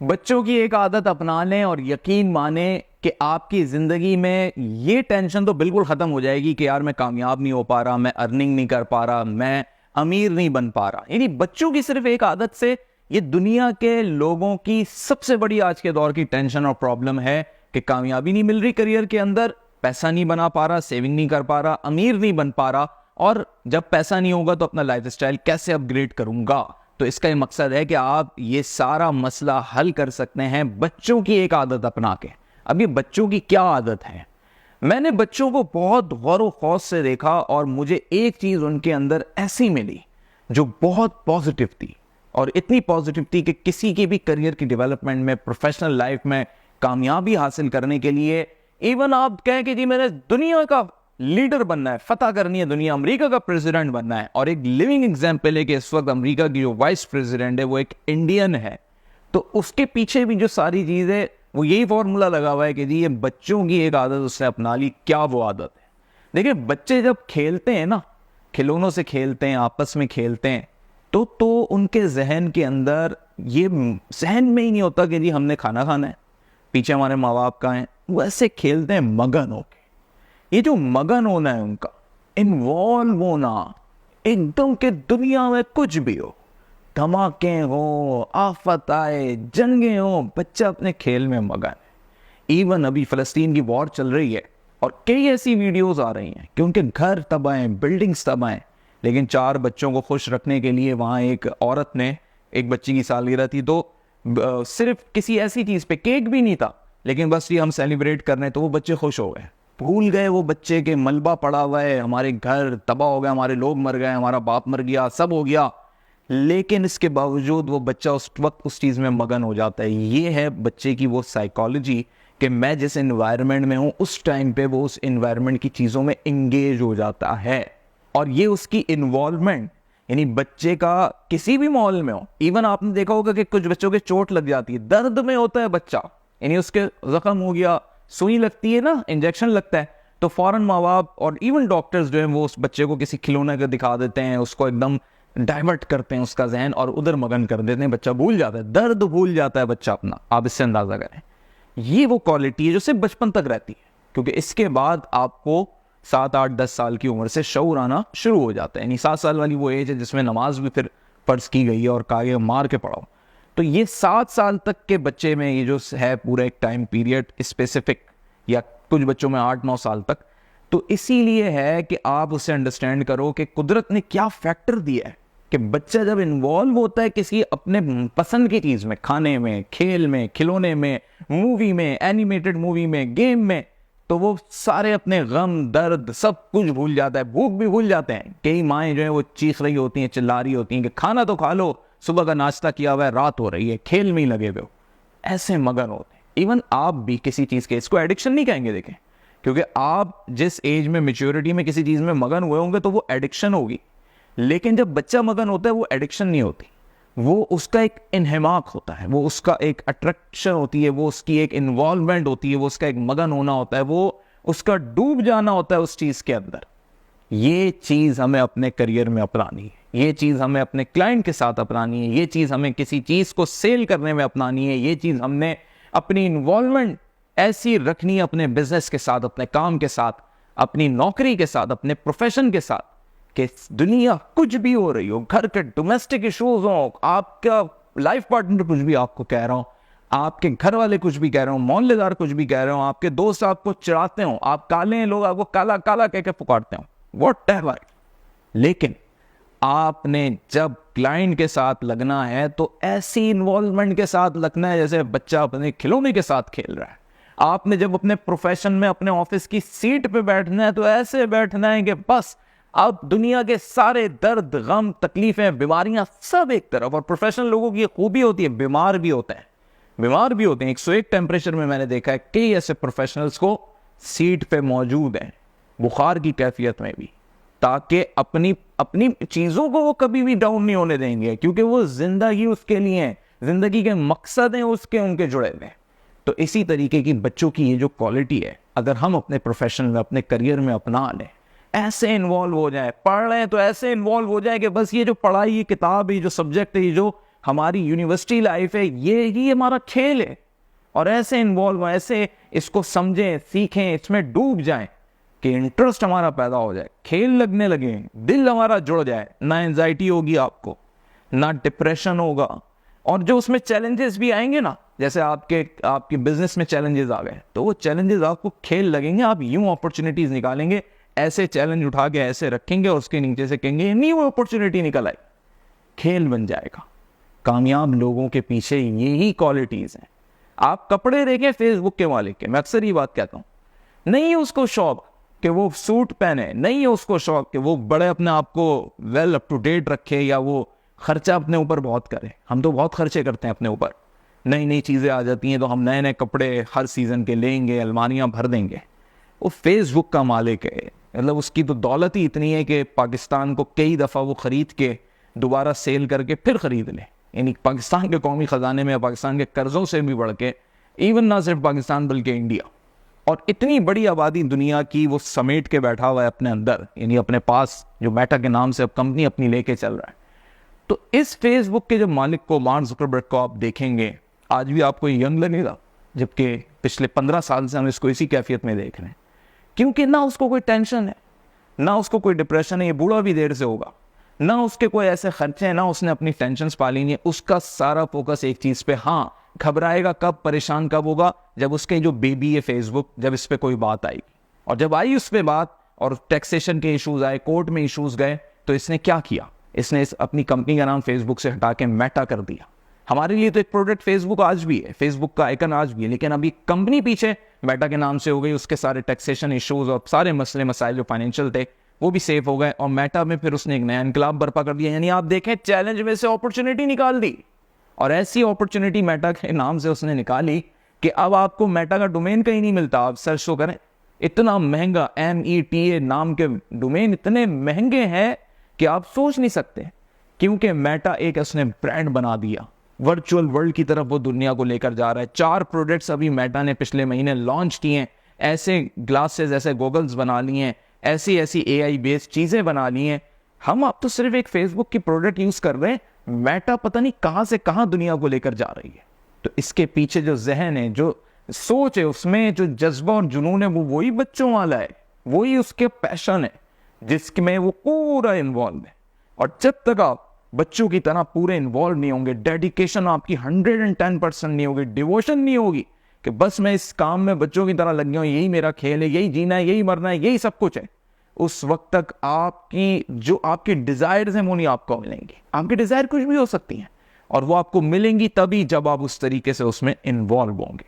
बच्चों की एक आदत अपना लें और यकीन माने कि आपकी जिंदगी में ये टेंशन तो बिल्कुल खत्म हो जाएगी कि यार मैं कामयाब नहीं हो पा रहा, मैं अर्निंग नहीं कर पा रहा, मैं अमीर नहीं बन पा रहा। यानी बच्चों की सिर्फ एक आदत से ये दुनिया के लोगों की सबसे बड़ी आज के दौर की टेंशन और प्रॉब्लम है कि कामयाबी नहीं मिल रही करियर के अंदर, पैसा नहीं बना पा रहा, सेविंग नहीं कर पा रहा, अमीर नहीं बन पा रहा, और जब पैसा नहीं होगा तो अपना लाइफस्टाइल कैसे अपग्रेड करूंगा। तो इसका ये मकसद है कि आप ये सारा मसला हल कर सकते हैं बच्चों की एक आदत अपना के। अब ये बच्चों की क्या आदत है? मैंने बच्चों को बहुत गौर व खौफ से देखा और मुझे एक चीज उनके अंदर ऐसी मिली जो बहुत पॉजिटिव थी, और इतनी पॉजिटिव थी कि किसी की भी करियर की डेवलपमेंट में, प्रोफेशनल लाइफ में कामयाबी हासिल करने के लिए, इवन आप कहें कि जी मैंने दुनिया का लीडर बनना है, फतह करनी है दुनिया, अमेरिका का प्रेसिडेंट बनना है, और एक लिविंग एग्जाम्पल है कि इस वक्त अमेरिका की जो वाइस प्रेसिडेंट है वो एक इंडियन है, तो उसके पीछे भी जो सारी चीज है वो यही फॉर्मूला लगा हुआ है कि जी ये बच्चों की एक आदत उसने अपना ली। क्या वो आदत है? देखिए, बच्चे जब खेलते हैं ना, खिलौनों से खेलते हैं, आपस में खेलते हैं, तो उनके जहन के अंदर ये जहन में ही नहीं होता कि जी हमने खाना खाना है, पीछे हमारे माँ बाप का है। वो ऐसे खेलते हैं मगन होके। ये जो मगन होना है उनका, इन्वॉल्व होना एकदम के दुनिया में कुछ भी हो, धमाके हो, आफत आए, जंगे हो, बच्चा अपने खेल में मगन है। इवन अभी फलस्तीन की वॉर चल रही है और कई ऐसी वीडियोस आ रही हैं कि उनके घर तबाह हैं, बिल्डिंग्स तबाह हैं, लेकिन 4 बच्चों को खुश रखने के लिए वहां एक औरत ने, एक बच्ची की सालगिरह थी, तो सिर्फ किसी ऐसी चीज पे, केक भी नहीं था, लेकिन बस ये हम सेलिब्रेट कर रहे हैं, तो वो बच्चे खुश हो गए। भूल गए वो बच्चे के मलबा पड़ा हुआ है, हमारे घर तबाह हो गया, हमारे लोग मर गए, हमारा बाप मर गया, सब हो गया, लेकिन इसके बावजूद वो बच्चा उस वक्त उस चीज में मगन हो जाता है। ये है बच्चे की वो साइकोलॉजी कि मैं जिस एनवायरनमेंट में हूं उस टाइम पे वो उस एनवायरनमेंट की चीजों में एंगेज हो जाता है, और ये उसकी इन्वॉल्वमेंट, यानी बच्चे का किसी भी माहौल में हो। इवन आपने देखा होगा कि कुछ बच्चों के चोट लग जाती है, दर्द में होता है बच्चा, यानी उसके जख्म हो गया, सुई लगती है ना, इंजेक्शन लगता है, तो फौरन माँ बाप और इवन डॉक्टर्स जो है वो उस बच्चे को किसी खिलौने का दिखा देते हैं, उसको एकदम डाइवर्ट करते हैं उसका जहन, और उधर मगन कर देते हैं, बच्चा भूल जाता है, दर्द भूल जाता है बच्चा अपना। आप इससे अंदाजा करें, ये वो क्वालिटी है जो सिर्फ बचपन तक रहती है, क्योंकि इसके बाद आपको 7, 8, 10 साल की उम्र से शऊर आना शुरू हो जाता है। यानी 7 साल वाली वो एज है जिसमें नमाज भी फिर फर्ज की गई है और कहा गया मार के पढ़ाओ। तो ये 7 साल तक के बच्चे में ये जो है पूरा एक टाइम पीरियड स्पेसिफिक, या कुछ बच्चों में 8, 9 साल तक, तो इसीलिए है कि आप उसे अंडरस्टैंड करो कि कुदरत ने क्या फैक्टर दिया है कि बच्चा जब इन्वॉल्व होता है किसी अपने पसंद की चीज में, खाने में, खेल में, खिलौने में, मूवी में, एनिमेटेड मूवी में, गेम में, तो वो सारे अपने गम, दर्द सब कुछ भूल जाता है, भूख भी भूल जाते हैं। कई माएँ जो है वो चीख रही होती हैं, चिल्ला रही होती हैं कि खाना तो खा लो, सुबह का नाश्ता किया हुआ है, रात हो रही है, खेल में ही लगे हुए हो, ऐसे मगन होते हैं। इवन आप भी किसी चीज के, इसको एडिक्शन नहीं कहेंगे, देखें, क्योंकि आप जिस एज में, मेच्योरिटी में किसी चीज में मगन हुए होंगे तो वो एडिक्शन होगी, लेकिन जब बच्चा मगन होता है वो एडिक्शन नहीं होती, वो उसका एक इन्हेमाक होता है, वो उसका एक अट्रैक्शन होती है, वो उसकी एक इन्वॉल्वमेंट होती है, वो उसका एक मगन होना होता है, वो उसका डूब जाना होता है उस चीज के अंदर। ये चीज हमें अपने करियर में अपनानी है, ये चीज हमें अपने क्लाइंट के साथ अपनानी है, ये चीज हमें किसी चीज को सेल करने में अपनानी है, ये चीज हमने अपनी इन्वॉल्वमेंट ऐसी रखनी है अपने बिजनेस के साथ, अपने काम के साथ, अपनी नौकरी के साथ, अपने प्रोफेशन के साथ, कि दुनिया कुछ भी हो रही हो, घर के डोमेस्टिक इश्यूज हो, आपका लाइफ पार्टनर कुछ भी आपको कह रहा हो, आपके घर वाले कुछ भी कह रहे हो, मोहल्लेदार कुछ भी कह रहे हो, आपके दोस्त आपको चिढ़ाते हो, आप काले हैं, लोग आपको काला काला कह के पुकारते हो, व्हाटएवर, लेकिन आपने जब क्लाइंट के साथ लगना है तो ऐसी इन्वॉल्वमेंट के साथ लगना है जैसे बच्चा अपने खिलौने के साथ खेल रहा है। आपने जब अपने प्रोफेशन में, अपने ऑफिस की सीट पे बैठना है तो ऐसे बैठना है कि बस अब दुनिया के सारे दर्द, गम, तकलीफें, बीमारियां सब एक तरफ। और प्रोफेशनल लोगों की खूबी होती है, बीमार भी होते हैं, 101 टेम्परेचर में मैंने देखा है कई ऐसे प्रोफेशनल्स को सीट पे मौजूद हैं, बुखार की कैफियत में भी, ताकि अपनी अपनी चीजों को वो कभी भी डाउन नहीं होने देंगे, क्योंकि वो जिंदगी उसके लिए है, जिंदगी के मकसद हैं उसके, उनके जुड़े हुए। तो इसी तरीके की बच्चों की ये जो क्वालिटी है, अगर हम अपने प्रोफेशन में, अपने करियर में अपना लें, ऐसे इन्वॉल्व हो जाए, पढ़ रहे हैं तो ऐसे इन्वॉल्व हो जाए कि बस ये जो पढ़ाई, ये किताब, ये जो सब्जेक्ट है, ये जो हमारी यूनिवर्सिटी लाइफ है, ये ही हमारा खेल है। और ऐसे इन्वॉल्व, ऐसे इसको समझें, सीखें, इसमें डूब जाएं कि इंटरेस्ट हमारा पैदा हो जाए, खेल लगने लगे, दिल हमारा जुड़ जाए, ना एंजाइटी होगी आपको, ना डिप्रेशन होगा। और जो उसमें चैलेंजेस भी आएंगे ना, जैसे आपके बिजनेस में चैलेंजेस आ गए, तो वो चैलेंजेस आपको खेल लगेंगे, आप यूं अपॉर्चुनिटीज निकालेंगे, ऐसे चैलेंज उठा के ऐसे रखेंगे और उसके नीचे से कहेंगे नहीं वो अपॉर्चुनिटी निकल आई, खेल बन जाएगा। कामयाब लोगों के पीछे यही क्वालिटीज हैं। आप कपड़े देखें फेसबुक के मालिक के, मैं अक्सर ये बात कहता हूं, नहीं है उसको शौक कि वो सूट पहने, नहीं है उसको शौक कि वो बड़े अपने आप को वेल अप टू डेट रखे या वो खर्चा अपने ऊपर बहुत करे। हम तो बहुत खर्चे करते हैं अपने ऊपर, नई नई चीज़ें आ जाती हैं तो हम नए नए कपड़े हर सीज़न के लेंगे, अलमारियां भर देंगे। वो फेसबुक का मालिक है, मतलब उसकी तो दौलत ही इतनी है कि पाकिस्तान को कई दफ़ा वो ख़रीद के दोबारा सेल करके फिर ख़रीद ले। यानी पाकिस्तान के कौमी ख़जाने में, पाकिस्तान के कर्ज़ों से भी बढ़ के, इवन ना सिर्फ पाकिस्तान बल्कि इंडिया, और इतनी बड़ी आबादी दुनिया की वो समेट के बैठा हुआ है अपने अंदर, यानी अपने पास, जो मेटा के नाम से अब कंपनी अपनी लेके चल रहा है। तो इस फेसबुक के जो मालिक को, मार्क जुकरबर्ग को आप देखेंगे, आज भी आपको यंग लगेगा, जबकि पिछले 15 साल से हम इसको इसी कैफियत में देख रहे हैं। क्योंकि ना उसको कोई टेंशन है, ना उसको कोई डिप्रेशन है, ये बूढ़ा भी देर से होगा, ना उसके कोई ऐसे खर्चे हैं, ना उसने अपनी टेंशन पाली नहीं है। उसका सारा फोकस एक चीज पे, हाँ घबराएगा कब, परेशान कब होगा, जब उसके जो बेबी है फेसबुक, जब इस पे कोई बात आएगी। और जब आई उस पे बात और टैक्सेशन के इश्यूज आए, कोर्ट में इश्यूज गए, तो इसने क्या किया, इसने अपनी कंपनी का नाम फेसबुक से हटा के मेटा कर दिया। हमारे लिए तो एक प्रोडक्ट फेसबुक आज भी है, फेसबुक का आइकन आज भी है, लेकिन अभी कंपनी पीछे मेटा के नाम से हो गई। उसके सारे टैक्सेशन इश्यूज और सारे मसले मसाइल जो फाइनेंशियल थे वो भी सेफ हो गए, और मेटा में फिर उसने एक नया इनकलाब बर्पा कर दिया। यानी आप देखें, चैलेंज में से अपॉर्चुनिटी निकाल दी, और ऐसी अपॉर्चुनिटी मेटा के नाम से उसने निकाली कि अब आपको मेटा का डोमेन कहीं नहीं मिलता। आप सर्च तो करें, इतना महंगा META नाम के डोमेन इतने महंगे हैं कि आप सोच नहीं सकते। क्योंकि मेटा एक उसने ब्रांड बना दिया, वर्चुअल वर्ल्ड की तरफ वो दुनिया को लेकर जा रहा है। 4 प्रोडक्ट्स अभी मेटा ने पिछले महीने लॉन्च किए हैं, ऐसे ग्लासेस, ऐसे गॉगल्स बना लिए हैं, ऐसी ऐसी AI बेस्ड चीजें बना ली हैं। हम अब तो सिर्फ एक फेसबुक की प्रोडक्ट यूज कर रहे हैं, मेटा पता नहीं कहां से कहां दुनिया को लेकर जा रही है। तो इसके पीछे जो जहन है, जो सोच है, उसमें जो जज्बा और जुनून है, वो वही बच्चों वाला है, वही उसके पैशन है जिसमें वो पूरा इन्वॉल्व है। और जब तक आप बच्चों की तरह पूरे इन्वॉल्व नहीं होंगे, डेडिकेशन आपकी 110% नहीं होगी, डिवोशन नहीं होगी कि बस मैं इस काम में बच्चों की तरह लग गया हूं, यही मेरा खेल है, यही जीना है, यही मरना है, यही सब कुछ है, उस वक्त तक आपकी डिजायर्स हैं वो नहीं आपको मिलेंगी। आपकी डिजायर कुछ भी हो सकती हैं, और वो आपको मिलेंगी तभी जब आप उस तरीके से उसमें इन्वॉल्व होंगे।